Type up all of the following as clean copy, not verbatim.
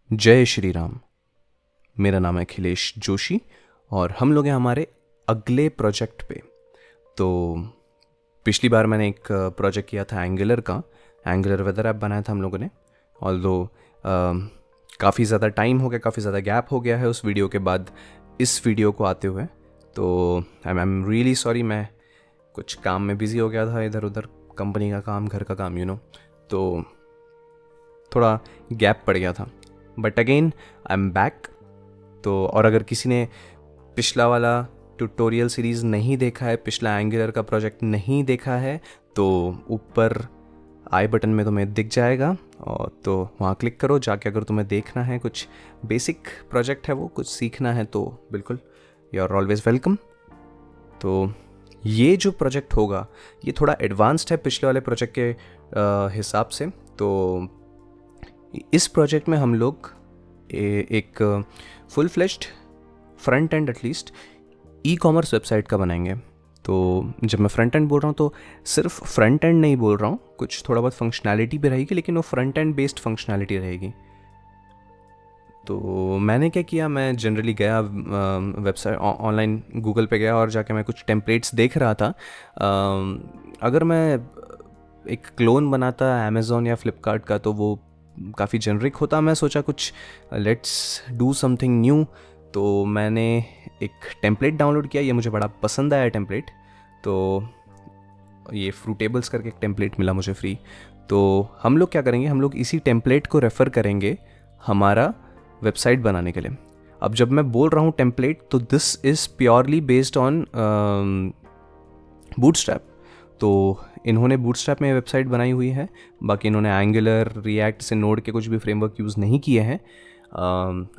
जय श्री राम। मेरा नाम है अखिलेश जोशी और हम लोग हैं हमारे अगले प्रोजेक्ट पे। तो पिछली बार मैंने एक प्रोजेक्ट किया था एंगुलर का। एंगुलर वेदर ऐप बनाया था हम लोगों ने। ऑल्दो काफ़ी ज़्यादा टाइम हो गया, काफ़ी ज़्यादा गैप हो गया है उस वीडियो के बाद इस वीडियो को आते हुए। तो आई एम रियली सॉरी, मैं कुछ काम में बिज़ी हो गया था, इधर उधर कंपनी का काम, घर का काम, तो थोड़ा गैप पड़ गया था। But again I am back. तो और अगर किसी ने पिछला वाला ट्यूटोरियल सीरीज़ नहीं देखा है, पिछला एंगुलर का प्रोजेक्ट नहीं देखा है, तो ऊपर आई बटन में तुम्हें दिख जाएगा और तो वहाँ क्लिक करो जाके। अगर तुम्हें देखना है, कुछ बेसिक प्रोजेक्ट है वो, कुछ सीखना है, तो बिल्कुल यू आर ऑलवेज वेलकम। तो ये जो प्रोजेक्ट होगा ये थोड़ा एडवांस्ड है पिछले वाले प्रोजेक्ट के हिसाब से। तो इस प्रोजेक्ट में हम लोग एक full fleshed front end at least e commerce website का बनाएंगे। तो जब मैं फ्रंट एंड बोल रहा हूँ तो सिर्फ फ्रंट एंड नहीं बोल रहा हूँ, कुछ थोड़ा बहुत फंक्शनैलिटी भी रहेगी, लेकिन वो फ्रंट एंड बेस्ड फंक्शनैलिटी रहेगी। तो मैंने क्या किया, मैं जनरली गया वेबसाइट ऑनलाइन गूगल पे गया और जाके मैं कुछ टेम्पलेट्स देख रहा था। अगर मैं एक क्लोन बनाता अमेज़ॉन या फ्लिपकार्ट का तो वो काफ़ी जेनरिक होता। मैं सोचा कुछ लेट्स डू समथिंग न्यू। तो मैंने एक टेम्पलेट डाउनलोड किया, ये मुझे बड़ा पसंद आया टेम्पलेट। तो ये फ्रूटेबल्स करके एक टेम्पलेट मिला मुझे फ्री। तो हम लोग क्या करेंगे, हम लोग इसी टेम्पलेट को रेफ़र करेंगे हमारा वेबसाइट बनाने के लिए। अब जब मैं बोल रहा हूँ टेम्पलेट, तो this is purely based on bootstrap. तो इन्होंने बूटस्ट्रैप में वेबसाइट बनाई हुई है, बाकी इन्होंने एंगुलर, रिएक्ट से नोड के कुछ भी फ्रेमवर्क यूज़ नहीं किए हैं।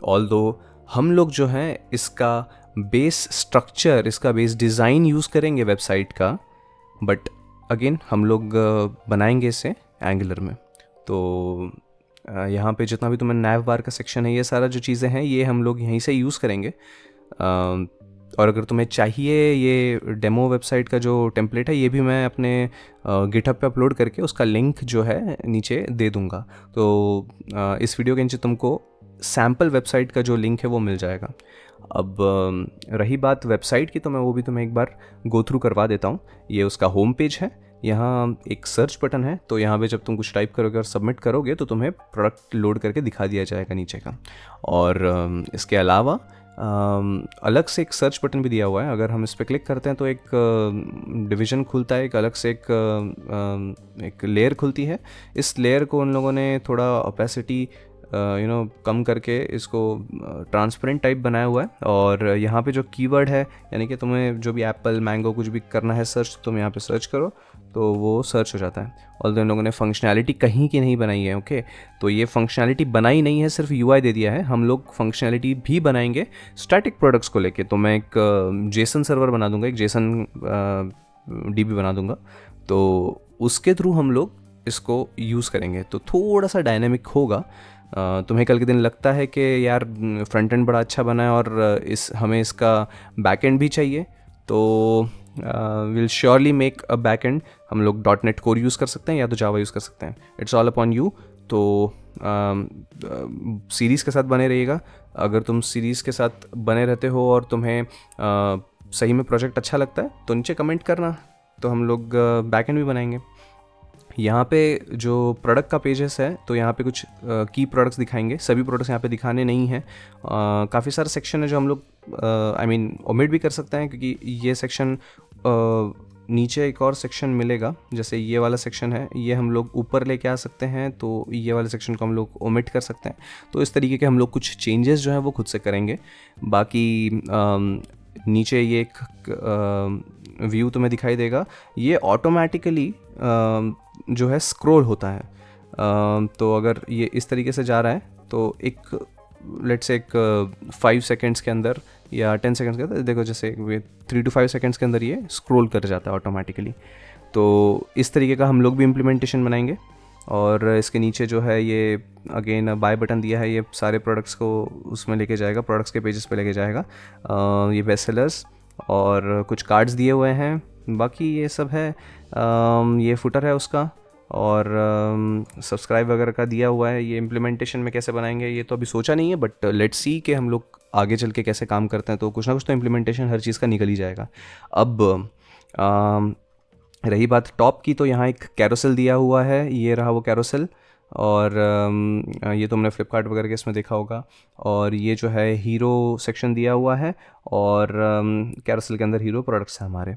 ऑल्दो हम लोग जो हैं इसका बेस स्ट्रक्चर, इसका बेस डिज़ाइन यूज़ करेंगे वेबसाइट का, बट अगेन हम लोग बनाएंगे इसे एंगुलर में। तो यहाँ पे जितना भी तुम्हें नैव बार का सेक्शन है, ये सारा जो चीज़ें हैं ये हम लोग यहीं से यूज़ करेंगे। और अगर तुम्हें चाहिए ये डेमो वेबसाइट का जो टेम्पलेट है, ये भी मैं अपने गिटहब पे अपलोड करके उसका लिंक जो है नीचे दे दूँगा। तो इस वीडियो के नीचे तुमको सैम्पल वेबसाइट का जो लिंक है वो मिल जाएगा। अब रही बात वेबसाइट की, तो मैं वो भी तुम्हें एक बार गो थ्रू करवा देता हूँ। ये उसका होम पेज है, यहाँ एक सर्च बटन है। तो यहाँ पे जब तुम कुछ टाइप करोगे और सबमिट करोगे तो तुम्हें प्रोडक्ट लोड करके दिखा दिया जाएगा नीचे का। और इसके अलावा अलग से एक सर्च बटन भी दिया हुआ है। अगर हम इस पर क्लिक करते हैं तो एक डिवीज़न खुलता है, एक अलग से एक लेयर खुलती है। इस लेयर को उन लोगों ने थोड़ा ओपेसिटी कम करके इसको ट्रांसपेरेंट टाइप बनाया हुआ है। और यहाँ पे जो कीवर्ड है, यानी कि तुम्हें जो भी एप्पल, मैंगो कुछ भी करना है सर्च, तुम यहाँ पे सर्च करो तो वो सर्च हो जाता है। और इन लोगों ने फंक्शनैलिटी कहीं की नहीं बनाई है। ओके, तो ये फंक्शनैलिटी बनाई नहीं है, सिर्फ यूआई दे दिया है। हम लोग फंक्शनैलिटी भी बनाएंगे स्टैटिक प्रोडक्ट्स को लेके। तो मैं एक जेसन सर्वर बना दूंगा, एक जेसन डीबी बना दूंगा। तो उसके थ्रू हम लोग इसको यूज़ करेंगे, तो थोड़ा सा डायनेमिक होगा। तुम्हें कल के दिन लगता है कि यार फ्रंट एंड बड़ा अच्छा बना है और हमें इसका बैक एंड भी चाहिए, तो will surely make a back and. हम लोग .NET कोर यूज़ कर सकते हैं या तो जावा यूज़ कर सकते हैं, इट्स ऑल अपॉन यू। तो सीरीज़ के साथ बने रहिएगा। अगर तुम सीरीज़ के साथ बने रहते हो और तुम्हें सही में प्रोजेक्ट अच्छा लगता है तो नीचे कमेंट करना, तो हम लोग बैक एंड भी बनाएंगे। यहाँ पे जो प्रोडक्ट का पेजेस है, तो यहाँ पे कुछ की प्रोडक्ट्स दिखाएंगे। सभी प्रोडक्ट्स यहाँ पे दिखाने नहीं हैं। काफ़ी सारे सेक्शन है जो हम लोग ओमिट भी कर सकते हैं, क्योंकि ये सेक्शन नीचे एक और सेक्शन मिलेगा। जैसे ये वाला सेक्शन है, ये हम लोग ऊपर लेके आ सकते हैं, तो ये वाले सेक्शन को हम लोग ओमिट कर सकते हैं। तो इस तरीके के हम लोग कुछ चेंजेस जो हैं वो खुद से करेंगे। बाकी नीचे ये एक व्यू तुम्हें दिखाई देगा, ये ऑटोमेटिकली जो है स्क्रॉल होता है। तो अगर ये इस तरीके से जा रहा है तो एक लेट्स से एक 5 सेकेंड्स के अंदर या 10 सेकेंड्स के अंदर, देखो जैसे 3 to 5 सेकेंड्स के अंदर ये स्क्रॉल कर जाता है ऑटोमेटिकली। तो इस तरीके का हम लोग भी इम्प्लीमेंटेशन बनाएंगे। और इसके नीचे जो है ये अगेन बाय बटन दिया है, ये सारे प्रोडक्ट्स को उसमें लेके जाएगा, प्रोडक्ट्स के पेजेस पे लेके जाएगा। ये बेस्ट सेलर्स और कुछ कार्ड्स दिए हुए हैं, बाकी ये सब है। ये फुटर है उसका, और सब्सक्राइब वगैरह का दिया हुआ है। ये इम्प्लीमेंटेशन में कैसे बनाएंगे ये तो अभी सोचा नहीं है, बट लेट्स सी कि हम लोग आगे चल के कैसे काम करते हैं, तो कुछ ना कुछ तो इम्प्लीमेंटेशन हर चीज़ का निकल ही जाएगा। अब रही बात टॉप की, तो यहाँ एक कैरोसेल दिया हुआ है, ये रहा वो कैरोसेल। और ये तुमने फ्लिपकार्ट वगैरह के इसमें देखा होगा। और ये जो है हीरो सेक्शन दिया हुआ है, और कैरोसेल के अंदर हीरो प्रोडक्ट्स हैं हमारे।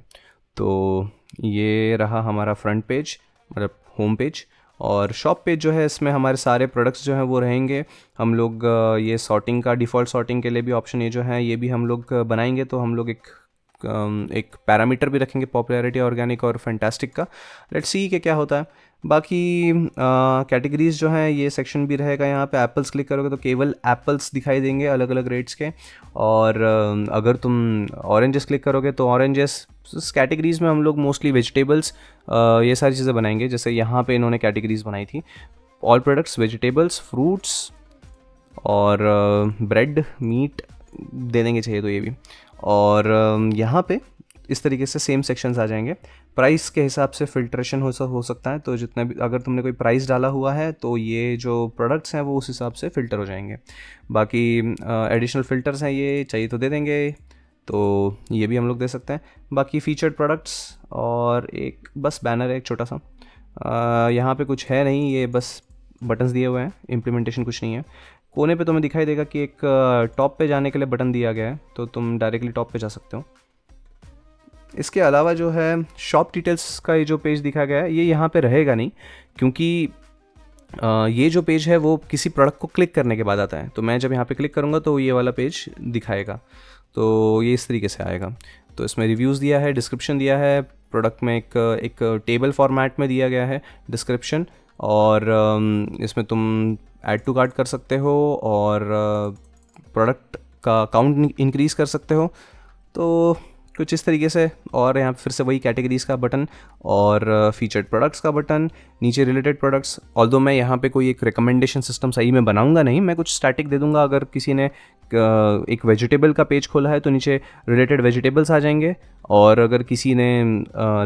तो ये रहा हमारा फ्रंट पेज, मतलब होम पेज। और शॉप पेज जो है इसमें हमारे सारे प्रोडक्ट्स जो हैं वो रहेंगे। हम लोग ये सॉर्टिंग का, डिफ़ॉल्ट सॉर्टिंग के लिए भी ऑप्शन ये जो है ये भी हम लोग बनाएंगे। तो हम लोग एक पैरामीटर भी रखेंगे, पॉपुलैरिटी, ऑर्गेनिक और फैंटास्टिक का। लेट्स सी कि क्या होता है। बाकी कैटेगरीज जो हैं ये सेक्शन भी रहेगा। यहाँ पे एप्पल्स क्लिक करोगे तो केवल एप्पल्स दिखाई देंगे अलग अलग रेट्स के। और अगर तुम ऑरेंजेस क्लिक करोगे तो ऑरेंजेस। इस कैटेगरीज़ में हम लोग मोस्टली वेजिटेबल्स ये सारी चीज़ें बनाएंगे। जैसे यहाँ पे इन्होंने कैटेगरीज बनाई थी, ऑल प्रोडक्ट्स, वेजिटेबल्स, फ्रूट्स और ब्रेड, मीट दे देंगे चाहिए तो ये भी। और यहाँ पे इस तरीके से सेम सेक्शंस आ जाएंगे। प्राइस के हिसाब से फिल्ट्रेशन हो सकता है, तो जितना भी अगर तुमने कोई प्राइस डाला हुआ है तो ये जो प्रोडक्ट्स हैं वो उस हिसाब से फ़िल्टर हो जाएंगे। बाकी एडिशनल फ़िल्टर्स हैं, ये चाहिए तो दे देंगे, तो ये भी हम लोग दे सकते हैं। बाकी फीचर्ड प्रोडक्ट्स और एक बस बैनर है एक छोटा सा। यहाँ पे कुछ है नहीं, ये बस बटन्स दिए हुए हैं, इम्प्लीमेंटेशन कुछ नहीं है। कोने पे तुम्हें दिखाई देगा कि एक टॉप पे जाने के लिए बटन दिया गया है, तो तुम डायरेक्टली टॉप पे जा सकते हो। इसके अलावा जो है शॉप डिटेल्स का ये जो पेज दिखा गया है ये यहाँ पे रहेगा नहीं, क्योंकि ये जो पेज है वो किसी प्रोडक्ट को क्लिक करने के बाद आता है। तो मैं जब यहाँ पे क्लिक करूँगा तो ये वाला पेज दिखाएगा, तो ये इस तरीके से आएगा। तो इसमें रिव्यूज़ दिया है, डिस्क्रिप्शन दिया है, प्रोडक्ट में एक टेबल फॉर्मेट में दिया गया है डिस्क्रिप्शन। और इसमें तुम ऐड टू कार्ट कर सकते हो और प्रोडक्ट का काउंट इंक्रीज़ कर सकते हो। तो कुछ इस तरीके से। और यहाँ फिर से वही कैटेगरीज़ का बटन और फीचर्ड प्रोडक्ट्स का बटन, नीचे रिलेटेड प्रोडक्ट्स। ऑल्दो मैं यहाँ पे कोई एक रिकमेंडेशन सिस्टम सही में बनाऊंगा नहीं, मैं कुछ स्टैटिक दे दूंगा। अगर किसी ने एक वेजिटेबल का पेज खोला है तो नीचे रिलेटेड वेजिटेबल्स आ जाएंगे, और अगर किसी ने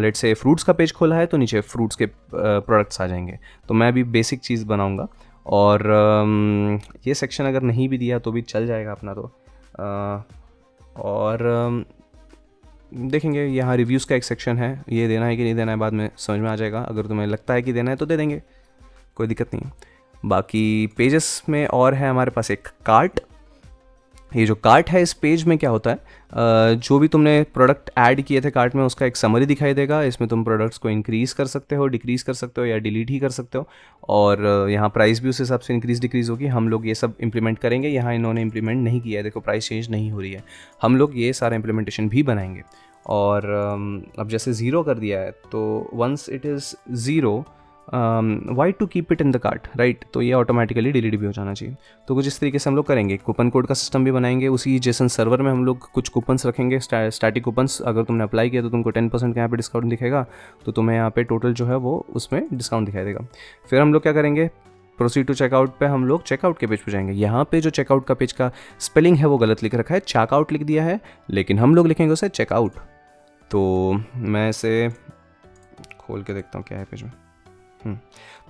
लेट्स से फ्रूट्स का पेज खोला है तो नीचे फ्रूट्स के प्रोडक्ट्स आ जाएंगे। तो मैं भी बेसिक चीज़ बनाऊँगा। और ये सेक्शन अगर नहीं भी दिया तो भी चल जाएगा अपना तो। और देखेंगे यहाँ रिव्यूज़ का एक सेक्शन है, ये देना है कि नहीं देना है बाद में समझ में आ जाएगा। अगर तुम्हें लगता है कि देना है तो दे देंगे, कोई दिक्कत नहीं है। बाकी पेजेस में और है हमारे पास एक कार्ट। ये जो कार्ट है इस पेज में क्या होता है, जो भी तुमने प्रोडक्ट ऐड किए थे कार्ट में उसका एक समरी दिखाई देगा। इसमें तुम प्रोडक्ट्स को इंक्रीज़ कर सकते हो, डिक्रीज़ कर सकते हो या डिलीट ही कर सकते हो। और यहाँ प्राइस भी उस हिसाब से इंक्रीज़ डिक्रीज़ होगी। हम लोग ये सब इंप्लीमेंट करेंगे, यहाँ इन्होंने इंप्लीमेंट नहीं किया है, देखो प्राइस चेंज नहीं हो रही है। हम लोग ये सारा इंप्लीमेंटेशन भी बनाएंगे। और अब जैसे ज़ीरो कर दिया है तो once it is zero why to keep it in the cart, right. तो ये ऑटोमेटिकली डिलीट भी हो जाना चाहिए। तो कुछ इस तरीके से हम लोग करेंगे। कूपन कोड का सिस्टम भी बनाएंगे, उसी जेसन सर्वर में हम लोग कुछ कूपन्स रखेंगे, स्टैटिक कूपन्स। अगर तुमने अप्लाई किया तो तुमको 10% का यहाँ पे डिस्काउंट दिखेगा, तो तुम्हें यहाँ पे टोटल जो है वो उसमें डिस्काउंट दिखाई देगा। फिर हम लोग क्या करेंगे, प्रोसीड टू चेकआउट पे हम लोग चेकआउट के पेज पे जाएंगे। यहाँ पे जो चेकआउट का पेज का स्पेलिंग है वो गलत लिख रखा है, चेकआउट लिख दिया है, लेकिन हम लोग लिखेंगे उसे चेकआउट। तो मैं इसे खोल के देखता हूँ क्या है पेज में।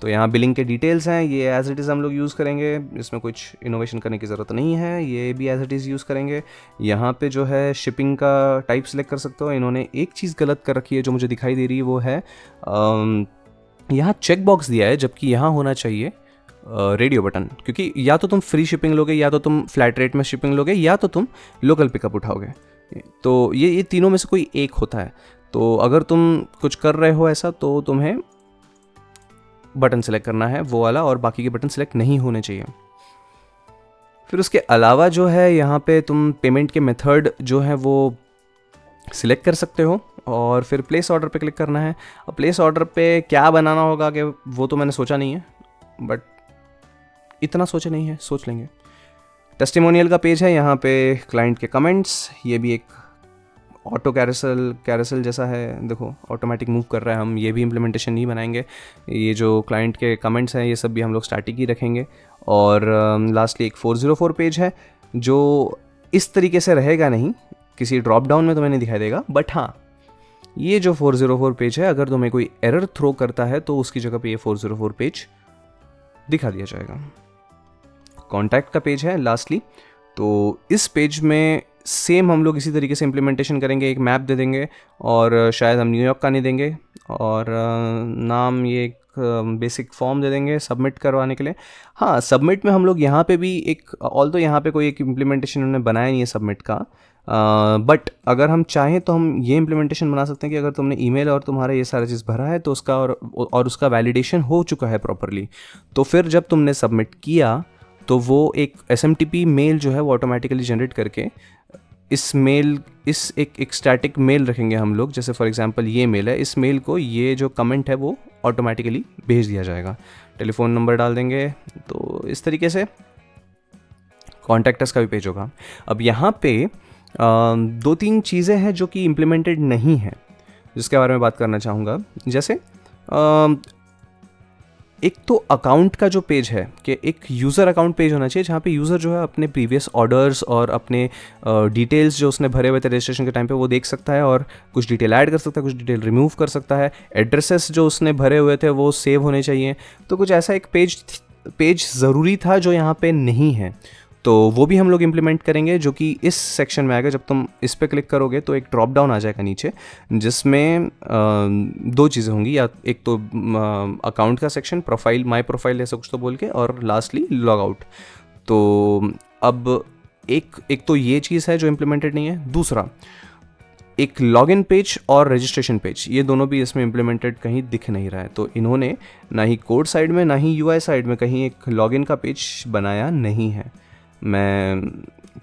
तो यहाँ बिलिंग के डिटेल्स हैं, ये एज इट इज़ हम लोग यूज़ करेंगे, इसमें कुछ इनोवेशन करने की ज़रूरत नहीं है, ये भी एज इट इज़ यूज़ करेंगे। यहाँ पे जो है शिपिंग का टाइप सेलेक्ट कर सकते हो। इन्होंने एक चीज़ गलत कर रखी है जो मुझे दिखाई दे रही है, वो है यहाँ चेक बॉक्स दिया है, जबकि यहाँ होना चाहिए रेडियो बटन। क्योंकि या तो तुम फ्री शिपिंग लोगे, या तो तुम फ्लैट रेट में शिपिंग लोगे, या तो तुम लोकल पिकअप उठाओगे। तो ये तीनों में से कोई एक होता है। तो अगर तुम कुछ कर रहे हो ऐसा तो तुम्हें बटन सेलेक्ट करना है वो वाला, और बाकी के बटन सेलेक्ट नहीं होने चाहिए। फिर उसके अलावा जो है यहाँ पे तुम पेमेंट के मेथड जो है वो सिलेक्ट कर सकते हो, और फिर प्लेस ऑर्डर पे क्लिक करना है। अब प्लेस ऑर्डर पे क्या बनाना होगा कि वो तो मैंने सोचा नहीं है, बट इतना सोचा नहीं है, सोच लेंगे। टेस्टिमोनियल का पेज है, यहाँ पे क्लाइंट के कमेंट्स, ये भी एक ऑटो कैरोसेल जैसा है, देखो ऑटोमेटिक मूव कर रहा है। हम ये भी इम्प्लीमेंटेशन नहीं बनाएंगे। ये जो क्लाइंट के कमेंट्स हैं ये सब भी हम लोग स्टैटिक ही रखेंगे। और लास्टली एक 404 पेज है जो इस तरीके से रहेगा नहीं, किसी ड्रॉप डाउन में तुम्हें नहीं दिखाई देगा, बट हाँ ये जो 404 पेज है, अगर तुम्हें कोई एरर थ्रो करता है तो उसकी जगह पे ये 404 पेज दिखा दिया जाएगा। कॉन्टैक्ट का पेज है लास्टली, तो इस पेज में सेम हम लोग इसी तरीके से इम्प्लीमेंटेशन करेंगे। एक मैप दे देंगे और शायद हम न्यूयॉर्क का नहीं देंगे, और नाम ये एक बेसिक फॉर्म दे देंगे सबमिट करवाने के लिए। हाँ, सबमिट में हम लोग यहाँ पे भी एक, ऑल तो यहाँ पे कोई एक इम्प्लीमेंटेशन उन्होंने बनाया नहीं है सबमिट का, बट अगर हम चाहें तो हम ये इम्प्लीमेंटेशन बना सकते हैं कि अगर तुमने ईमेल और तुम्हारा ये सारा चीज़ भरा है तो उसका और उसका वैलिडेशन हो चुका है प्रॉपरली, तो फिर जब तुमने सबमिट किया तो वो एक SMTP मेल जो है वो ऑटोमेटिकली जनरेट करके इस एक स्टैटिक मेल रखेंगे हम लोग। जैसे फॉर एग्जांपल ये मेल है, इस मेल को ये जो कमेंट है वो ऑटोमेटिकली भेज दिया जाएगा। टेलीफोन नंबर डाल देंगे, तो इस तरीके से कॉन्टैक्ट अस का भी पेज होगा। अब यहाँ पे 2-3 चीज़ें हैं जो कि इम्प्लीमेंटेड नहीं है, जिसके बारे में बात करना चाहूँगा। जैसे एक तो अकाउंट का जो पेज है, कि एक यूज़र अकाउंट पेज होना चाहिए जहाँ पे यूज़र जो है अपने प्रीवियस ऑर्डर्स और अपने डिटेल्स जो उसने भरे हुए थे रजिस्ट्रेशन के टाइम पे वो देख सकता है, और कुछ डिटेल ऐड कर सकता है, कुछ डिटेल रिमूव कर सकता है। एड्रेसेस जो उसने भरे हुए थे वो सेव होने चाहिए। तो कुछ ऐसा एक पेज ज़रूरी था जो यहाँ पे नहीं है, तो वो भी हम लोग इम्प्लीमेंट करेंगे, जो कि इस सेक्शन में आएगा। जब तुम इस पर क्लिक करोगे तो एक ड्रॉप डाउन आ जाएगा नीचे, जिसमें 2 चीज़ें होंगी, या एक तो अकाउंट का सेक्शन, प्रोफाइल, माय प्रोफाइल ऐसा कुछ तो बोल के, और लास्टली लॉग आउट। तो अब एक तो ये चीज़ है जो इम्प्लीमेंटेड नहीं है। दूसरा, एक लॉगिन पेज और रजिस्ट्रेशन पेज, ये दोनों भी इसमें इम्प्लीमेंटेड कहीं दिख नहीं रहा है। तो इन्होंने ना ही कोड साइड में ना ही UI साइड में कहीं एक लॉगिन का पेज बनाया नहीं है। मैं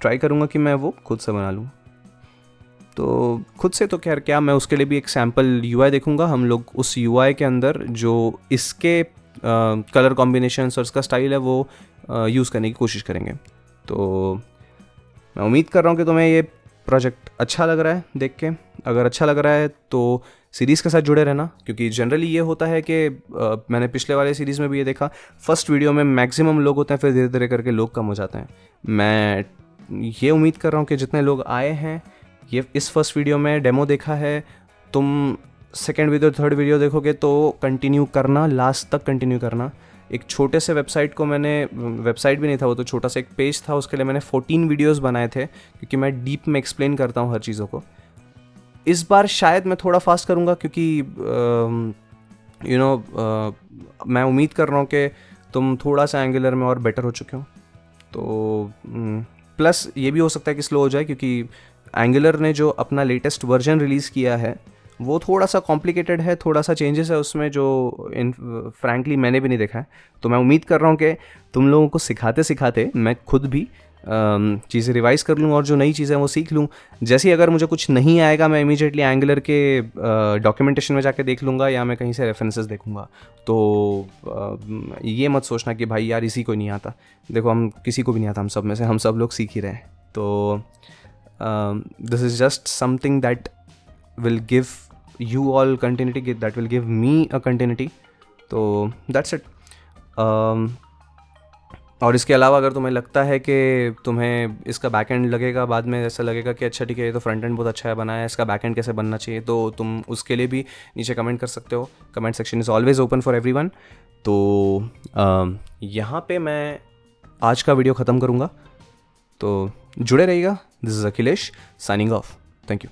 ट्राई करूँगा कि मैं वो खुद से बना लूँ। तो खुद से तो खैर क्या, मैं उसके लिए भी एक सैम्पल UI देखूँगा। हम लोग उस UI के अंदर जो इसके कलर कॉम्बिनेशंस और इसका स्टाइल है वो यूज़ करने की कोशिश करेंगे। तो मैं उम्मीद कर रहा हूँ कि तुम्हें ये प्रोजेक्ट अच्छा लग रहा है देख के। अगर अच्छा लग रहा है तो सीरीज़ के साथ जुड़े रहना, क्योंकि जनरली ये होता है कि मैंने पिछले वाले सीरीज़ में भी ये देखा, फर्स्ट वीडियो में मैक्सिमम लोग होते हैं, फिर धीरे धीरे करके लोग कम हो जाते हैं। मैं ये उम्मीद कर रहा हूँ कि जितने लोग आए हैं, ये इस फर्स्ट वीडियो में डेमो देखा है, तुम सेकेंड वीडियो थर्ड वीडियो देखोगे तो कंटिन्यू करना, लास्ट तक कंटिन्यू करना। एक छोटे से वेबसाइट को मैंने, वेबसाइट भी नहीं था वो तो छोटा सा एक पेज था, उसके लिए मैंने 14 वीडियोस बनाए थे, क्योंकि मैं डीप में एक्सप्लेन करता हूँ हर चीज़ों को। इस बार शायद मैं थोड़ा फास्ट करूँगा, क्योंकि मैं उम्मीद कर रहा हूँ कि तुम थोड़ा सा एंगुलर में और बेटर हो चुके हो। तो प्लस ये भी हो सकता है कि स्लो हो जाए, क्योंकि एंगुलर ने जो अपना लेटेस्ट वर्जन रिलीज़ किया है वो थोड़ा सा कॉम्प्लिकेटेड है, थोड़ा सा चेंजेस है उसमें जो फ्रैंकली मैंने भी नहीं देखा है। तो मैं उम्मीद कर रहा हूँ कि तुम लोगों को सिखाते सिखाते मैं खुद भी चीज़ें रिवाइज़ कर लूँ और जो नई चीज़ें वो सीख लूँ। जैसे ही अगर मुझे कुछ नहीं आएगा मैं इमीडिएटली एंगुलर के डॉक्यूमेंटेशन में जाके देख लूँगा, या मैं कहीं से रेफरेंसेस देखूँगा। तो ये मत सोचना कि भाई यार इसी को नहीं आता। देखो, हम किसी को भी नहीं आता, हम सब में से हम सब लोग सीख ही रहे हैं। तो this is just something that will give you all continuity, that will give me a continuity. तो that's it. और इसके अलावा अगर तुम्हें लगता है कि तुम्हें इसका बैकएंड लगेगा, बाद में ऐसा लगेगा कि अच्छा ठीक है ये तो फ्रंट एंड बहुत अच्छा है बनाया है, इसका बैकएंड कैसे बनना चाहिए, तो तुम उसके लिए भी नीचे कमेंट कर सकते हो। Comment section is always open for everyone. तो यहाँ पे मैं आज का वीडियो ख़त्म करूँगा, तो जुड़े रहिएगा। This is Akhilesh signing off. Thank you.